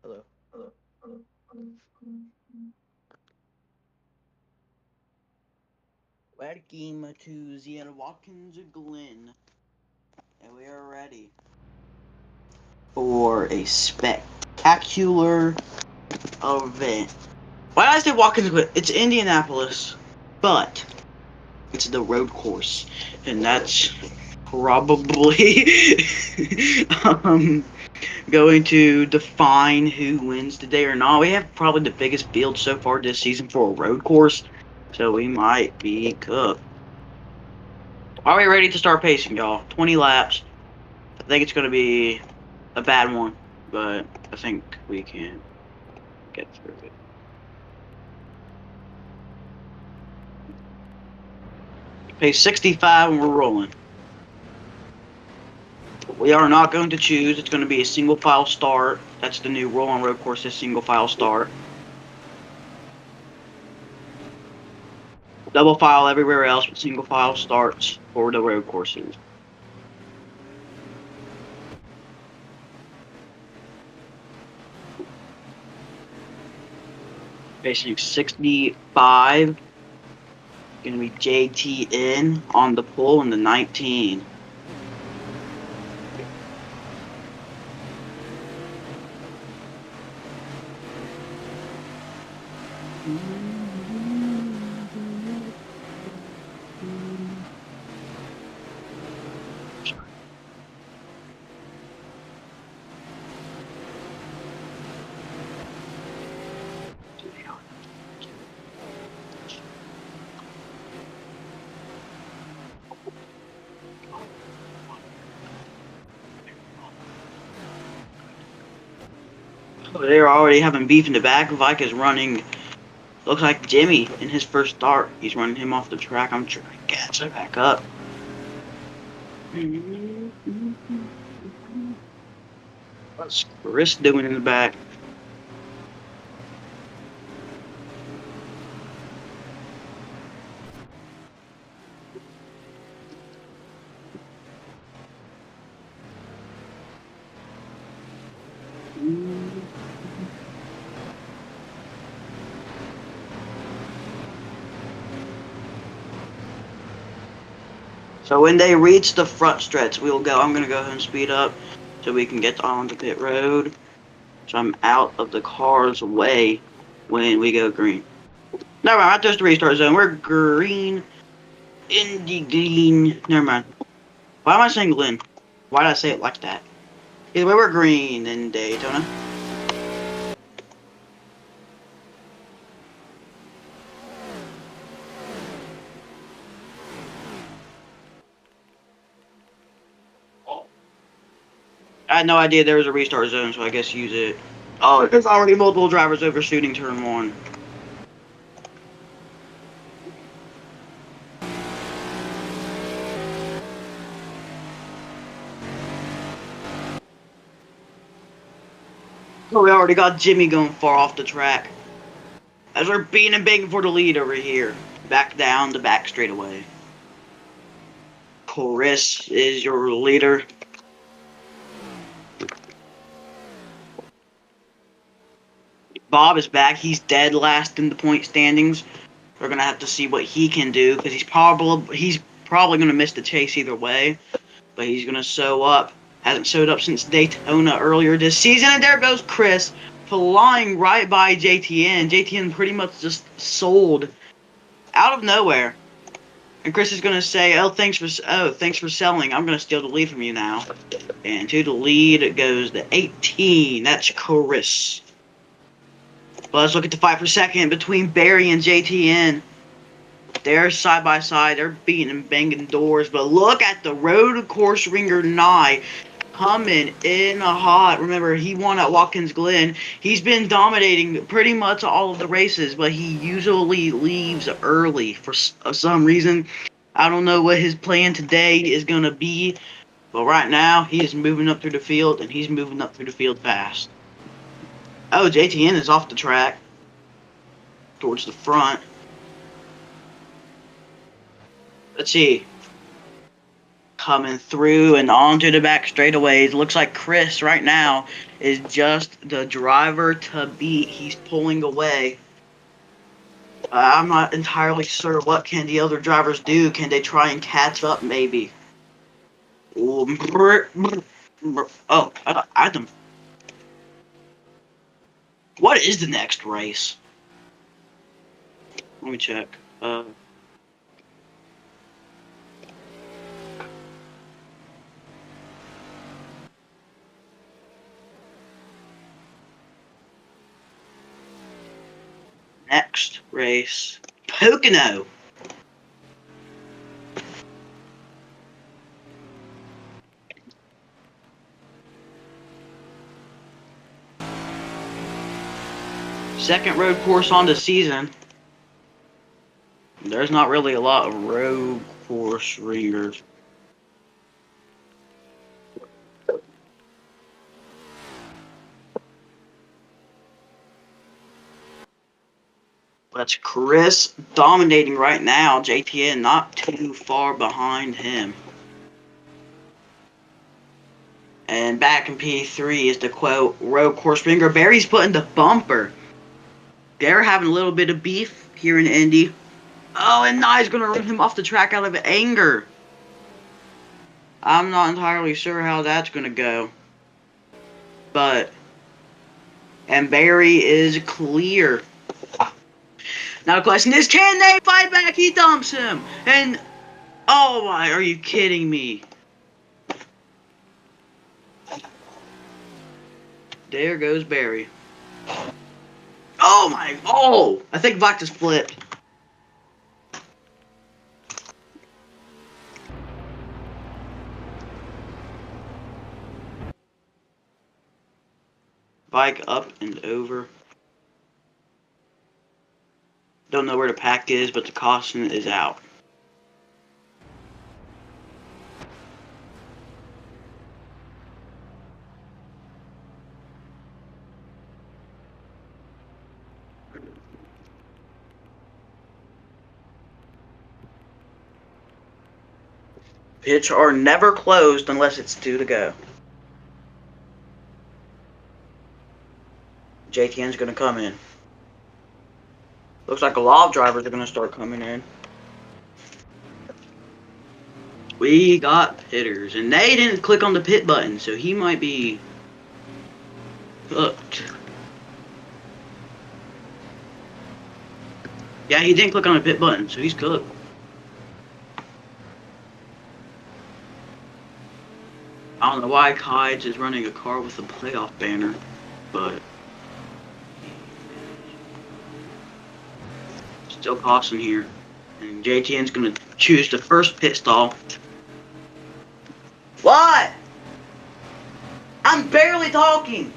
Hello. Welcome to the Watkins Glen, and we are ready for a spectacular event. Why did I say Watkins Glen? It's Indianapolis, but it's the road course, and that's probably going to define who wins today or not. We have probably the biggest field so far this season for a road course, so we might be cooked. Are we ready to start pacing, y'all? 20 laps. I think it's going to be a bad one, but I think we can get through it. Pace 65 and we're rolling. We are not going to choose. It's going to be a single file start. That's the new rule on road courses, single file start. Double file everywhere else, but single file starts for the road courses. Pacing 65. Going to be JTN on the pole in the 19. They're already having beef in the back. Vike is running. Looks like Jimmy in his first start. He's running him off the track. I'm trying to catch it back up. What's Chris doing in the back? So when they reach the front stretch, we'll go. I'm gonna go ahead and speed up so we can get on the pit road. So I'm out of the car's way when we go green. Never mind, that's the restart zone. We're green. In the green. Never mind. Why am I saying Glen? Why did I say it like that? Either way, we're green in Daytona. I had no idea there was a restart zone, so I guess use it. Oh, there's already multiple drivers overshooting turn one. Oh, we already got Jimmy going far off the track. As we're being and begging for the lead over here. Back down the back straightaway. Chris is your leader. Bob is back. He's dead last in the point standings. We're gonna have to see what he can do because he's probably gonna miss the chase either way. But he's gonna show up. Hasn't showed up since Daytona earlier this season. And there goes Chris flying right by JTN. JTN pretty much just sold out of nowhere. And Chris is gonna say, thanks for selling. I'm gonna steal the lead from you now." And to the lead goes the 18. That's Chris. But let's look at the fight for second between Barry and JTN. They're side by side. They're beating and banging doors. But look at the road course ringer Nye coming in hot. Remember, he won at Watkins Glen. He's been dominating pretty much all of the races, but he usually leaves early for some reason. I don't know what his plan today is going to be, but right now he is moving up through the field, and he's moving up through the field fast. Oh, JTN is off the track towards the front. Let's see. coming through and onto the back straightaways. Looks like Chris right now is just the driver to beat. He's pulling away. I'm not entirely sure what can the other drivers do. Can they try and catch up maybe? Oh, Adam. What is the next race? Let me check. Next race. Pocono. Second road course on the season. There's not really a lot of road course ringers. That's Chris dominating right now. JTN not too far behind him. And back in P3 is the quote road course ringer. Barry's putting the bumper. They're having a little bit of beef here in Indy. Oh, and Nye's gonna run him off the track out of anger. I'm not entirely sure how that's gonna go. And Barry is clear. Now the question is, can they fight back? He dumps him. And, oh my, are you kidding me? There goes Barry. Oh my, I think Vach just flipped. Bike up and over. Don't know where the pack is, but the caution is out. Pits are never closed unless it's 2 to go. JTN's going to come in. Looks like a lot of drivers are going to start coming in. We got pitters, and they didn't click on the pit button, so he might be cooked. Yeah, he didn't click on the pit button, so he's cooked. I don't know why Kides is running a car with a playoff banner, but still costing here. And JTN's gonna choose the first pit stall. What? I'm barely talking.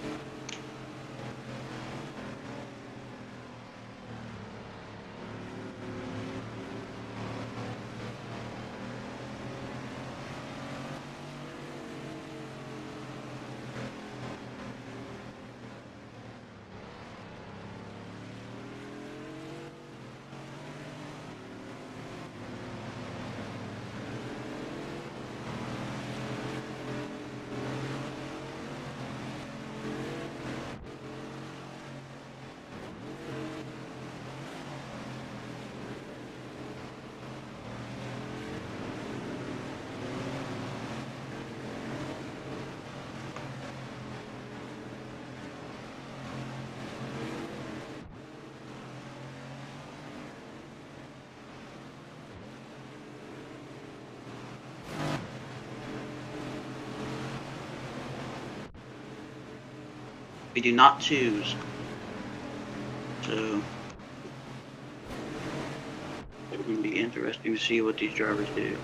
We do not choose. So it's going to be interesting to see what these drivers do.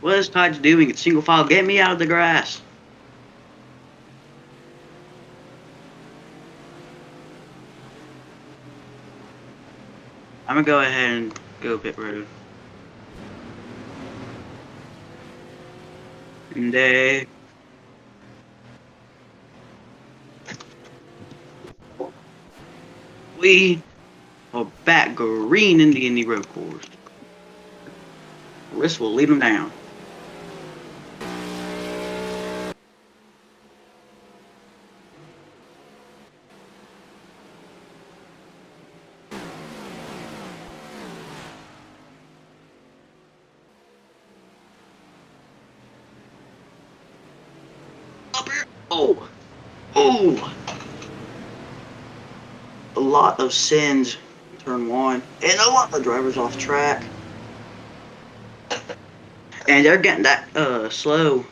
What is Tides doing? It's single file. Get me out of the grass. I'm gonna go ahead and go pit road. And we are back green in the Indy road course. This will lead them down. Up here. Oh. Oh. A lot of sins in turn one. And a lot of drivers off track. And they're getting that slow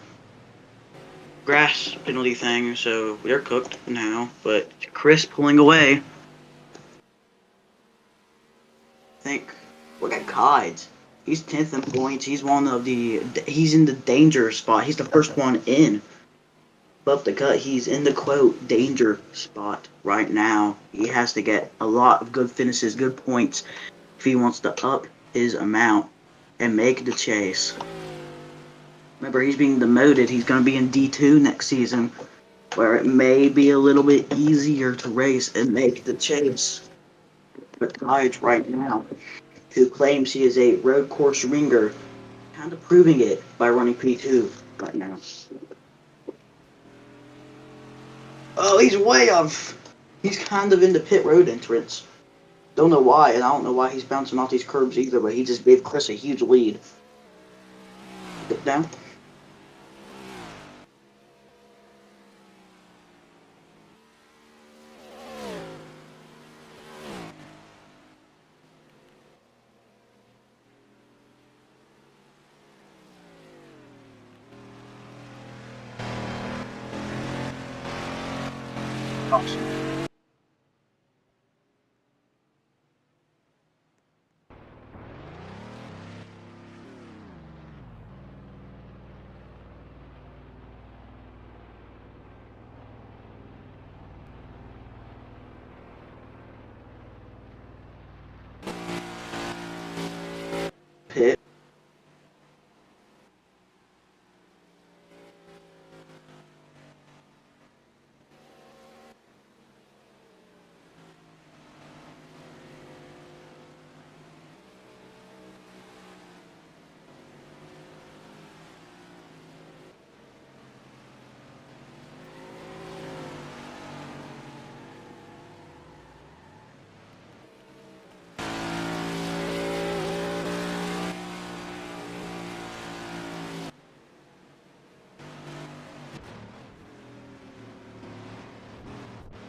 grass penalty thing, so they're cooked now. But Chris pulling away. I think look at Kides. He's 10th in points. He's he's in the danger spot. He's the first one in. Above the cut, he's in the quote danger spot right now. He has to get a lot of good finishes, good points, if he wants to up his amount and make the chase. Remember, he's being demoted. He's going to be in D2 next season, where it may be a little bit easier to race and make the chase. But Kides right now, who claims he is a road course ringer, kind of proving it by running P2 right now. Oh, he's way off. He's kind of in the pit road entrance. Don't know why, and I don't know why he's bouncing off these curbs either, but he just gave Chris a huge lead. Get down. Awesome. Pit.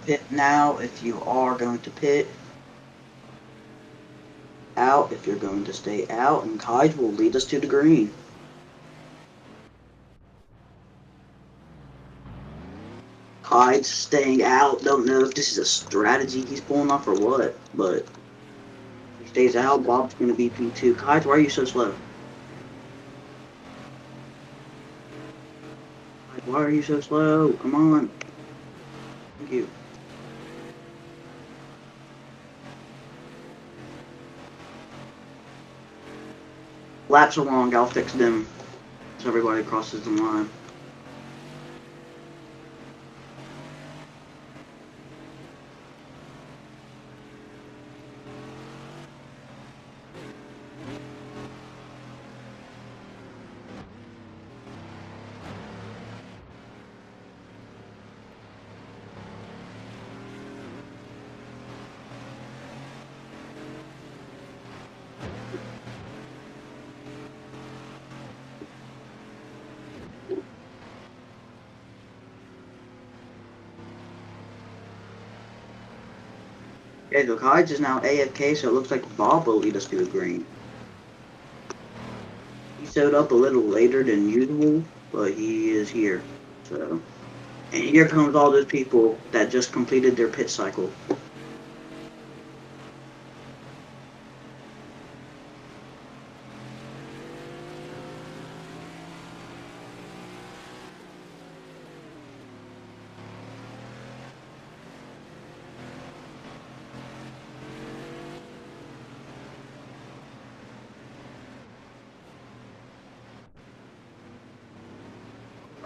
Pit now if you are going to pit. Out if you're going to stay out, and Kides will lead us to the green. Kides staying out. Don't know if this is a strategy he's pulling off or what, but if he stays out, Bob's going to be P2. Kides, why are you so slow? Kides, why are you so slow? Come on. Thank you. Laps are long, I'll fix them so everybody crosses the line. Okay, so Kides is now AFK, so it looks like Bob will lead us to the green. He showed up a little later than usual, but he is here. So, and here comes all those people that just completed their pit cycle.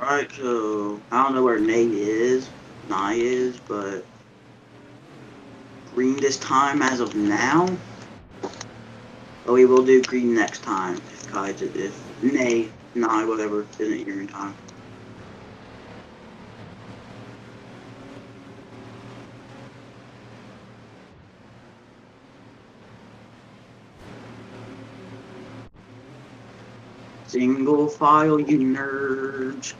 Alright, so I don't know where Nye is, but green this time as of now. But we will do green next time if Nye, whatever, isn't here in time. Single file, you nerds.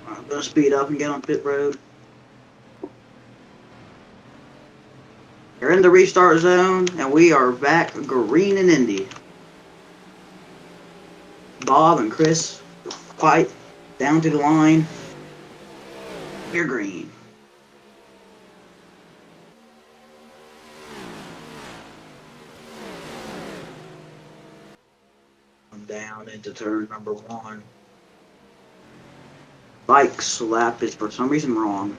I'm gonna speed up and get on pit road. We're in the restart zone, and we are back green and Indy. Bob and Chris fight down to the line. We're green. I'm down into turn number 1. Bike slap is for some reason wrong.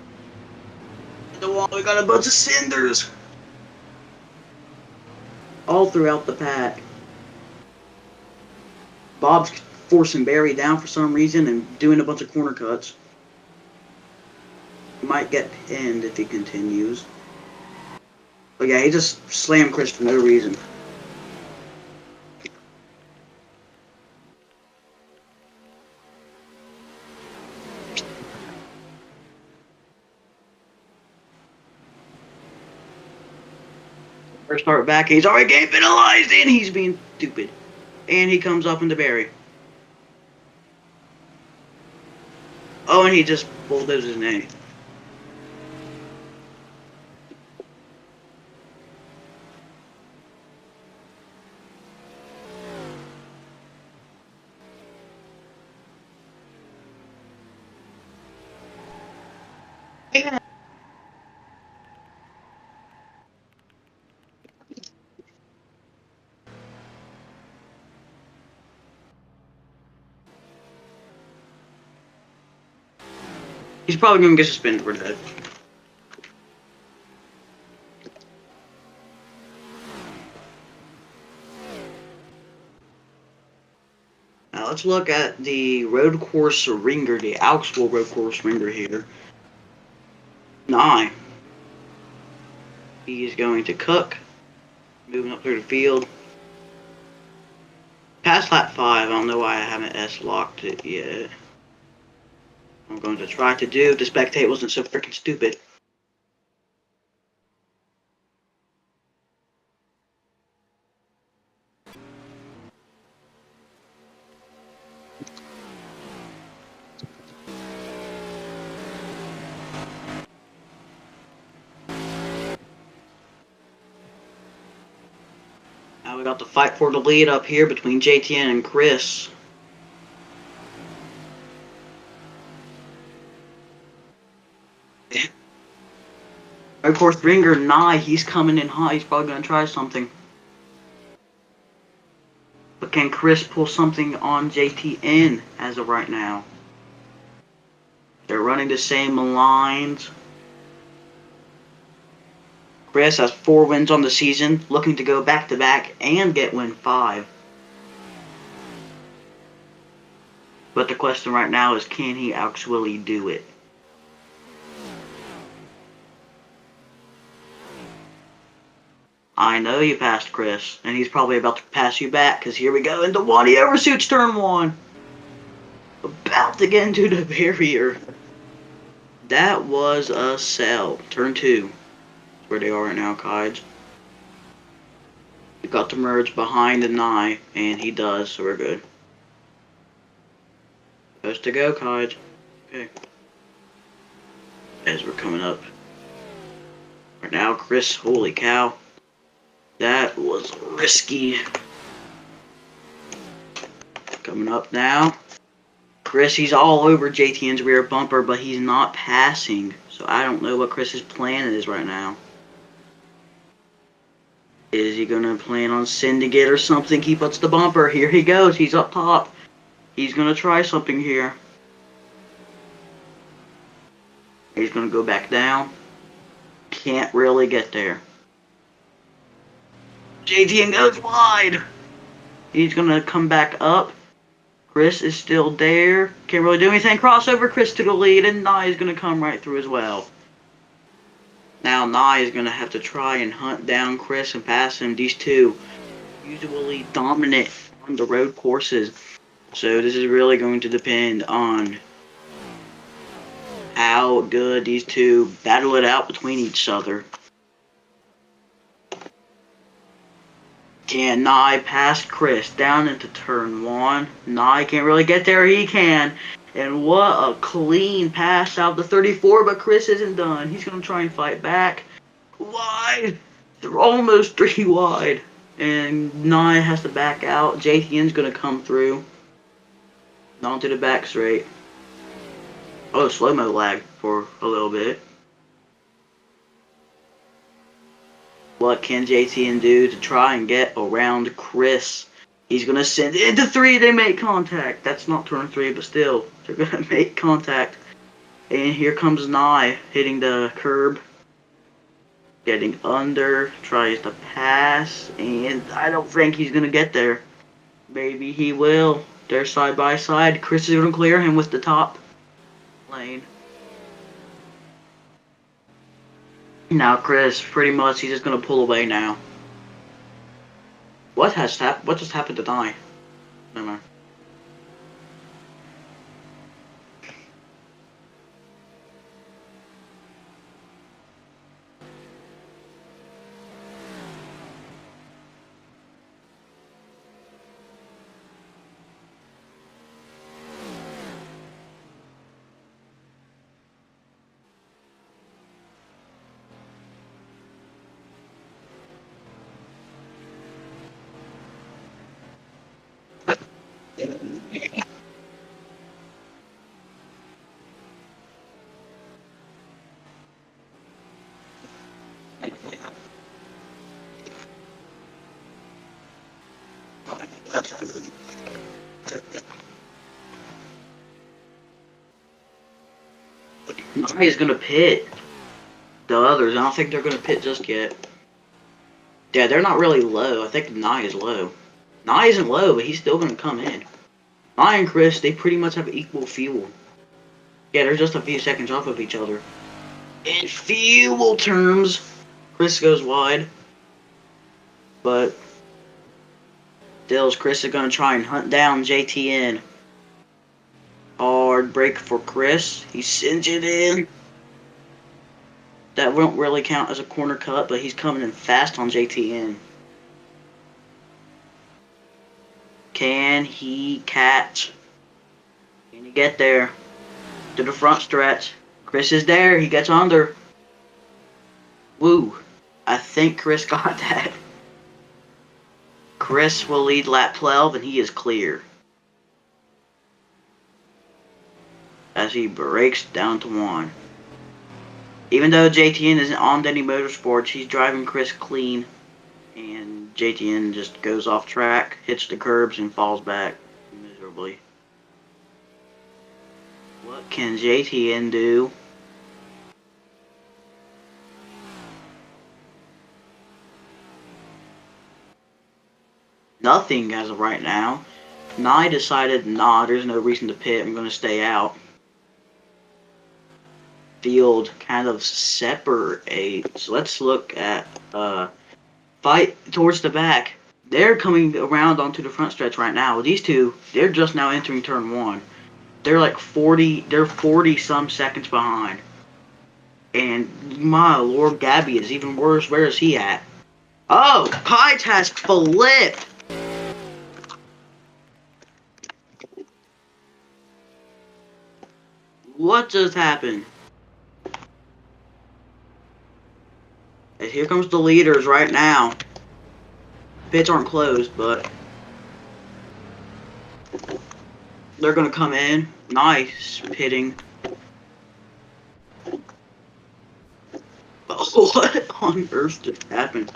The wall, we got a bunch of cinders all throughout the pack. Bob's forcing Barry down for some reason and doing a bunch of corner cuts. He might get pinned if he continues. But yeah, he just slammed Chris for no reason. First start back, he's already getting penalized, and he's being stupid. And he comes up into Barry. Oh, and he just bulldozed his name. He's probably going to get suspended for that. Now let's look at the road course ringer, the Augsburg road course ringer here. Nye. He's going to Cook, moving up through the field. Past lap 5, I don't know why I haven't S-locked it yet. I'm going to try to do if the spectate wasn't so freaking stupid. Now we got the fight for the lead up here between JTN and Chris. Of course, ringer Nye, he's coming in hot. He's probably going to try something. But can Chris pull something on JTN as of right now? They're running the same lines. Chris has 4 wins on the season, looking to go back-to-back and get win 5. But the question right now is, can he actually do it? I know you passed Chris, and he's probably about to pass you back, because here we go into 1. He overshoots turn 1. About to get into the barrier. That was a sell. Turn 2. Where they are right now, Kides. We got to merge behind the Nye, and he does, so we're good. Supposed to go, Kides. Okay. As we're coming up. Right now, Chris, holy cow. That was risky. Coming up now. Chris, he's all over JTN's rear bumper, but he's not passing. So I don't know what Chris's plan is right now. Is he gonna plan on sending it or something? He puts the bumper. Here he goes. He's up top. He's gonna try something here. He's gonna go back down. Can't really get there. JTN goes wide. He's gonna come back up. Chris is still there. Can't really do anything. Crossover. Chris to the lead, and Nye is gonna come right through as well. Now Nye is gonna have to try and hunt down Chris and pass him. These two usually dominant on the road courses, so this is really going to depend on how good these two battle it out between each other. Can Nye pass Chris down into turn 1? Nye can't really get there. He can. And what a clean pass out the 34, but Chris isn't done. He's going to try and fight back. Wide. They're almost 3 wide. And Nye has to back out. JTN's going to come through. Onto the back straight. Oh, slow-mo lag for a little bit. What can JTN do to try and get around Chris? He's going to send it into 3. They make contact. That's not turn 3, but still. They're going to make contact. And here comes Nye hitting the curb. Getting under. Tries to pass. And I don't think he's going to get there. Maybe he will. They're side by side. Chris is going to clear him with the top lane. Now Chris, pretty much, he's just gonna pull away now. What just happened to Nye? Never mind. Nye is gonna pit the others. I don't think they're gonna pit just yet. Yeah, they're not really low. I think Nye is low. Nye isn't low, but he's still gonna come in. Nye and Chris, they pretty much have equal fuel. Yeah, they're just a few seconds off of each other. In fuel terms, Chris goes wide. But still, Chris is going to try and hunt down JTN. Hard break for Chris. He sends it in. That won't really count as a corner cut, but he's coming in fast on JTN. Can he catch? Can he get there? To the front stretch. Chris is there. He gets under. Woo. I think Chris got that. Chris will lead lap 12, and he is clear. As he breaks down to 1. Even though JTN isn't on any motorsports, he's driving Chris clean. And JTN just goes off track, hits the curbs, and falls back miserably. What can JTN do? Nothing as of right now. Nye decided, nah, there's no reason to pit. I'm going to stay out. Field kind of separates. Let's look at fight towards the back. They're coming around onto the front stretch right now. These two, they're just now entering turn 1. They're like 40 some seconds behind. And my lord, Gabby is even worse. Where is he at? Oh, Kite has flipped. What just happened? And here comes the leaders right now. Pits aren't closed, but they're gonna come in. Nice pitting. Oh, what on earth just happened?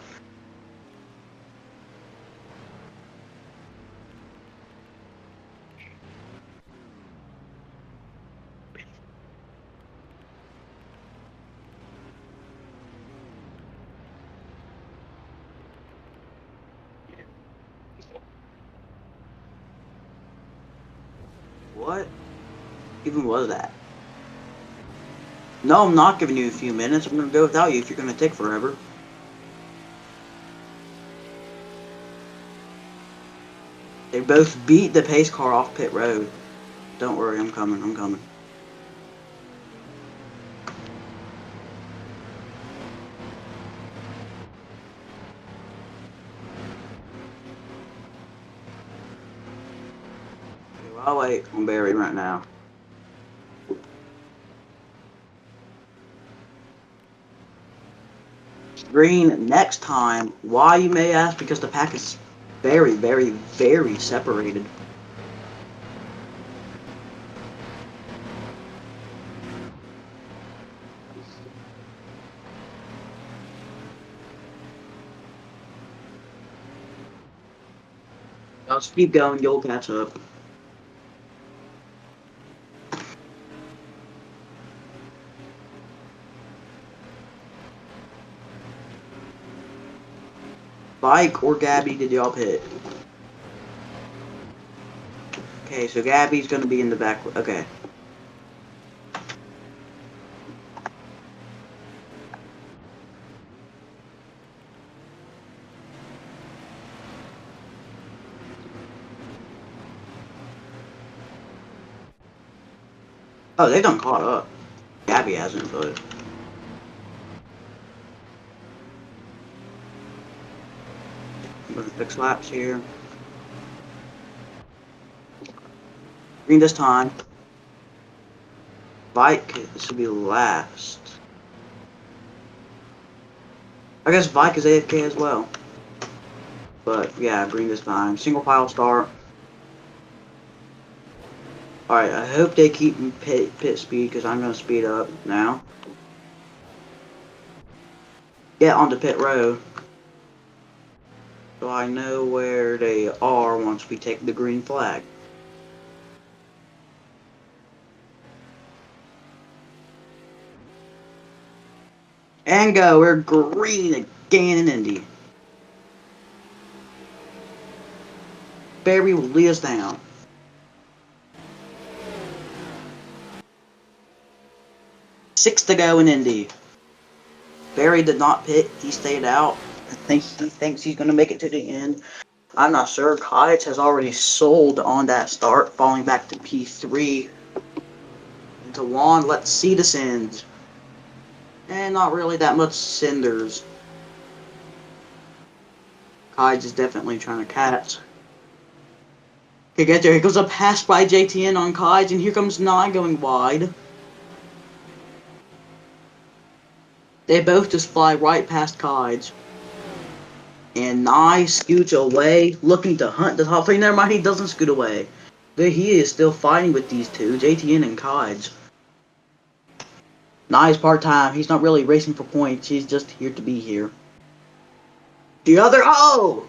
What even was that? No, I'm not giving you a few minutes. I'm gonna go without you if you're gonna take forever. They both beat the pace car off pit road. Don't worry, I'm coming, I'm coming. Okay, well, I'll wait on Barry right now. Green next time. Why, you may ask? Because the pack is very, very, very separated. I'll just keep going, you'll catch up. Bike or Gabby, did y'all pit? Okay, so Gabby's gonna be in the back. Okay. Oh, they've done caught up. Gabby hasn't, but... I'm gonna fix laps here. Green this time. Bike, this will be last. I guess Bike is AFK as well. But yeah, green this time. Single file start. Alright, I hope they keep pit speed because I'm going to speed up now. Get onto pit road. So I know where they are once we take the green flag. And go, we're green again in Indy. Barry will lead us down. Six to go in Indy. Barry did not pit, he stayed out. I think he thinks he's going to make it to the end. I'm not sure. Cottage has already sold on that start, falling back to P3. Into Juan, let's see the sins. And not really that much cinders. Cottage is definitely trying to catch. Okay, get there. Here goes a pass by JTN on Cottage, and here comes Nye going wide. They both just fly right past Cottage. And Nye scoots away, looking to hunt the top three. Never mind, he doesn't scoot away. But he is still fighting with these two, JTN and Cottage. Nye's part-time. He's not really racing for points. He's just here to be here. The other... Oh!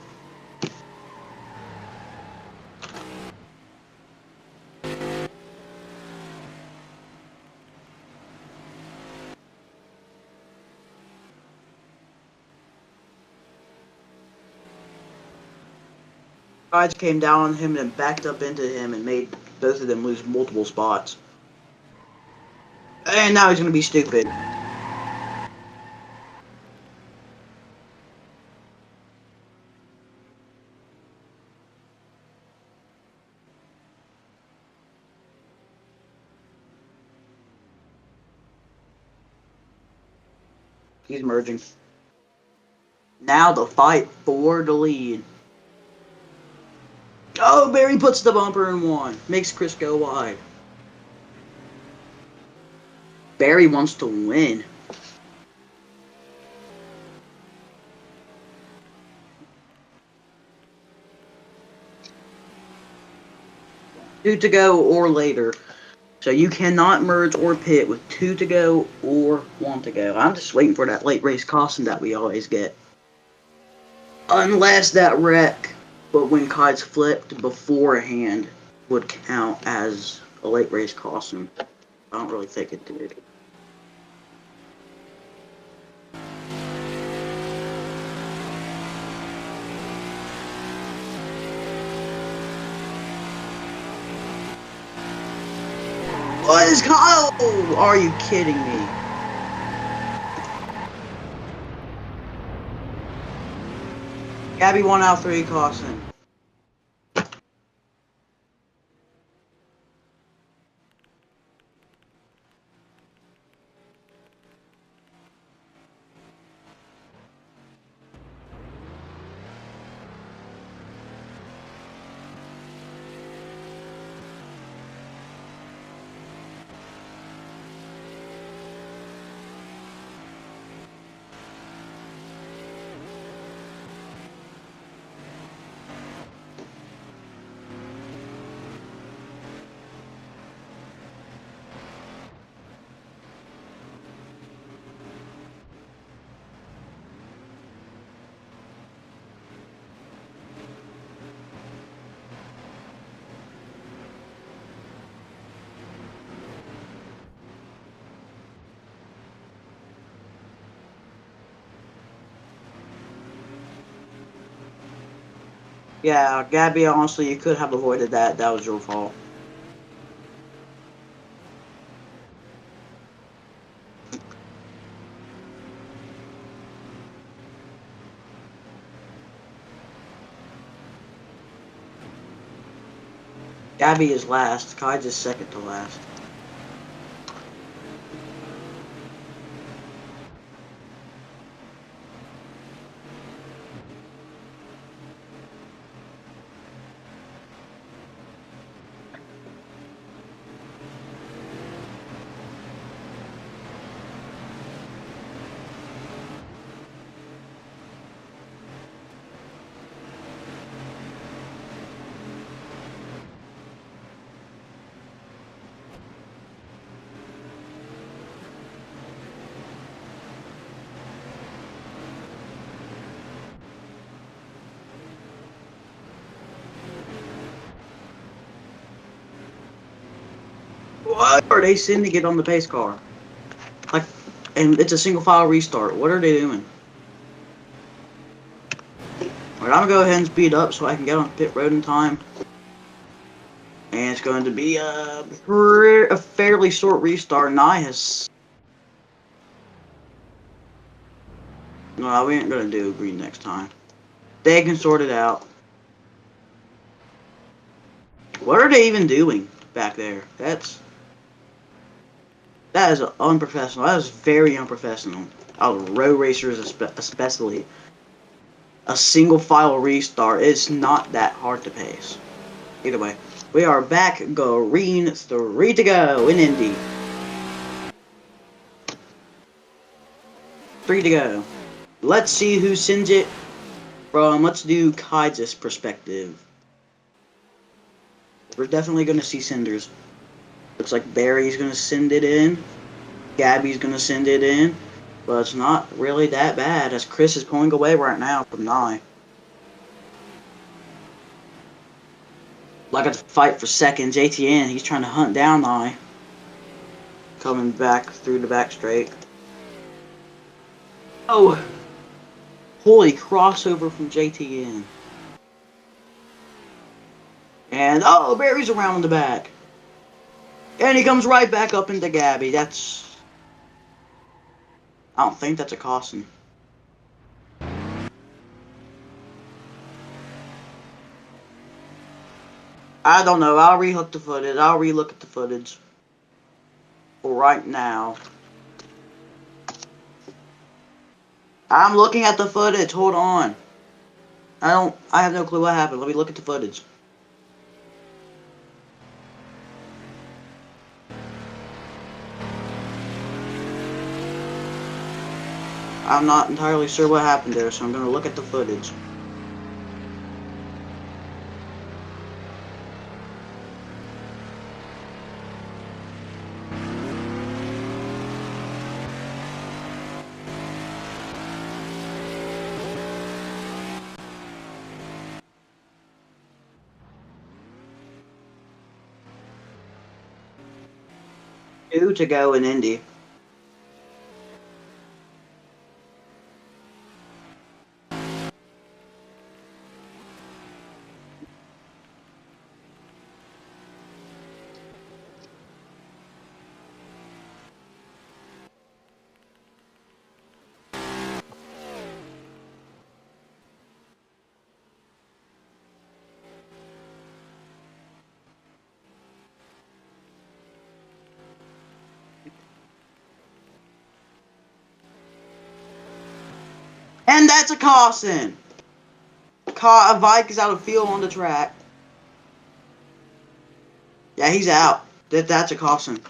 Cottage came down on him and backed up into him and made both of them lose multiple spots. And now he's going to be stupid. He's merging. Now the fight for the lead. Oh, Barry puts the bumper in one. Makes Chris go wide. Barry wants to win. Two to go or later. So you cannot merge or pit with 2 to go or 1 to go. I'm just waiting for that late race caution that we always get. Unless that wreck, but when Kai's flipped beforehand, would count as a late race caution. I don't really think it did. What is Kyle? Are you kidding me? Gabby 1 out of 3 caution. Yeah, Gabby, honestly, you could have avoided that. That was your fault. Gabby is last. Kai is second to last. What are they sending it on the pace car? Like, and it's a single file restart. What are they doing? Alright, I'm gonna go ahead and speed up so I can get on pit road in time. And it's going to be a fairly short restart. Nye has. No, we ain't gonna do green next time. They can sort it out. What are they even doing back there? That is unprofessional. That is very unprofessional. Road racers especially. A single file restart. It's not that hard to pace. Either way, we are back. Green 3 to go in Indy. 3 to go. Let's see who sends it from. Let's do Kai's perspective. We're definitely going to see Cinders. Looks like Barry's going to send it in. Gabby's going to send it in. But it's not really that bad as Chris is pulling away right now from Nye. Like a fight for second. JTN, he's trying to hunt down Nye. Coming back through the back straight. Oh! Holy crossover from JTN. And, oh, Barry's around in the back. And he comes right back up into Gabby. That's... I don't think that's a caution. I don't know. I'll rehook the footage. I'll relook at the footage. For right now. I'm looking at the footage. Hold on. I have no clue what happened. Let me look at the footage. I'm not entirely sure what happened there, so I'm going to look at the footage. Two to go in Indy. And that's a caution. Vike is out of field on the track. Yeah, he's out. That's a caution.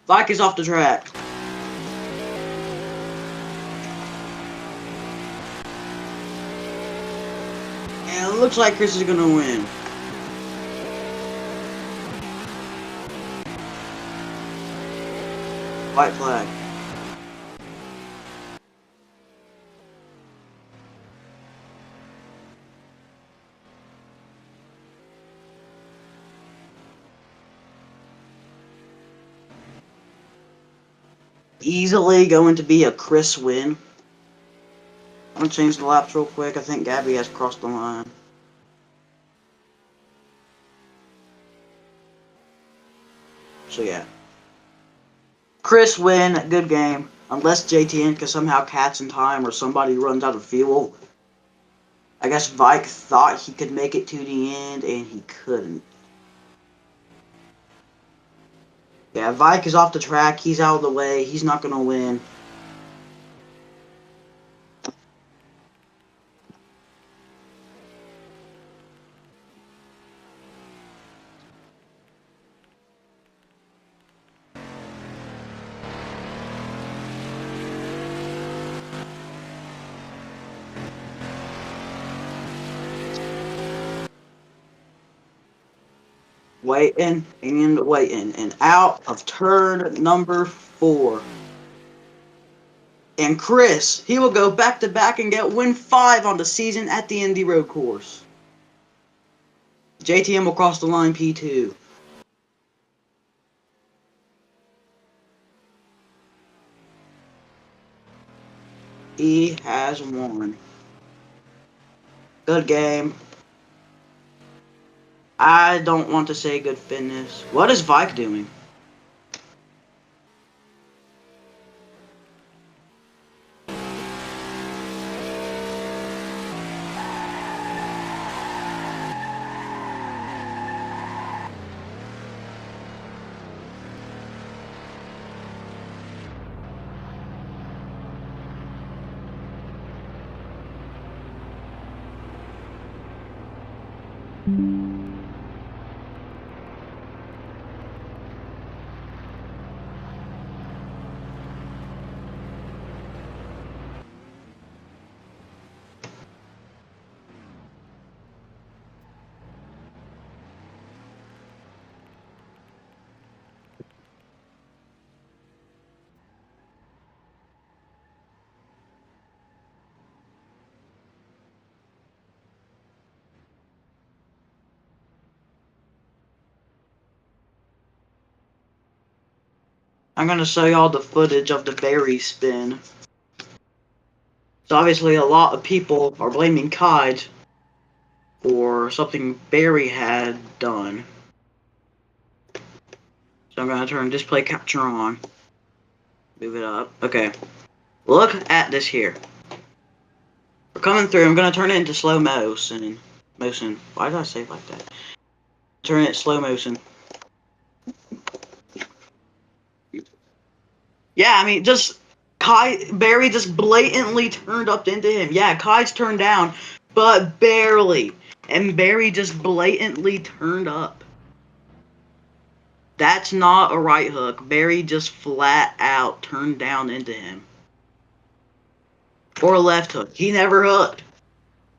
Vike is off the track. And it looks like Chris is gonna win. White flag. Easily going to be a Chris win. I'm gonna change the laps real quick. I think Gabby has crossed the line. So yeah. Chris win, good game. Unless JTN can somehow catch in time or somebody runs out of fuel. I guess Vike thought he could make it to the end and he couldn't. Yeah, Vike is off the track. He's out of the way. He's not gonna win. Waiting and waiting and out of turn number 4. And Chris, he will go back to back and get win 5 on the season at the Indy Road Course. JTM will cross the line P2. He has won. Good game. I don't want to say good fitness. What is Vike doing? I'm going to show y'all the footage of the Barry spin. So obviously a lot of people are blaming Kide for something Barry had done. So I'm going to turn display capture on. Move it up. Okay. Look at this here. We're coming through. I'm going to turn it into slow motion. Why did I say it like that? Turn it slow motion. Yeah, I mean, just Barry just blatantly turned up into him. Yeah, Kai's turned down, but barely. And Barry just blatantly turned up. That's not a right hook. Barry just flat out turned down into him. Or a left hook. He never hooked.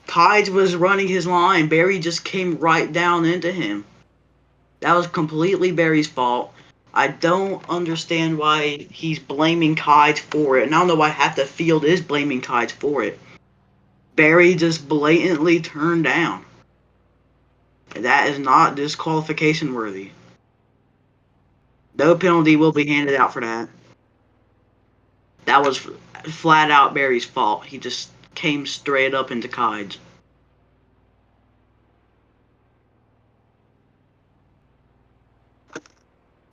Kai's was running his line. Barry just came right down into him. That was completely Barry's fault. I don't understand why he's blaming Kide for it. And I don't know why half the field is blaming Kide for it. Barry just blatantly turned down. That is not disqualification worthy. No penalty will be handed out for that. That was flat out Barry's fault. He just came straight up into Kide's.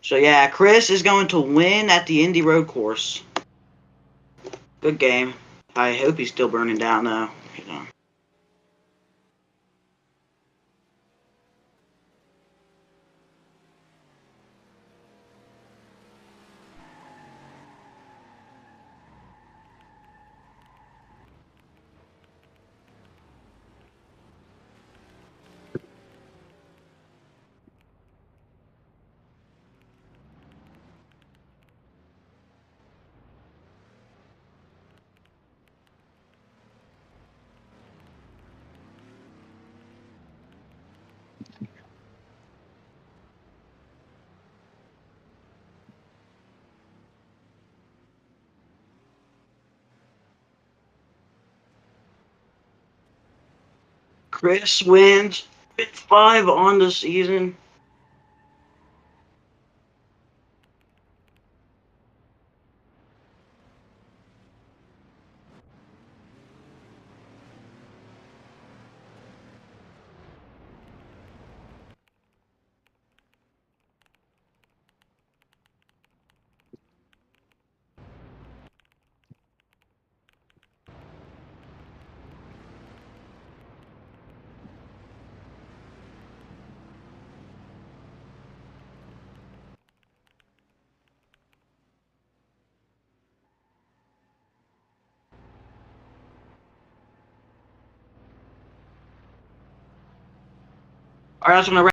So yeah, Chris is going to win at the Indy Road Course. Good game. I hope he's still burning down though. You know. Chris wins 5 on the season. Alright, that's when I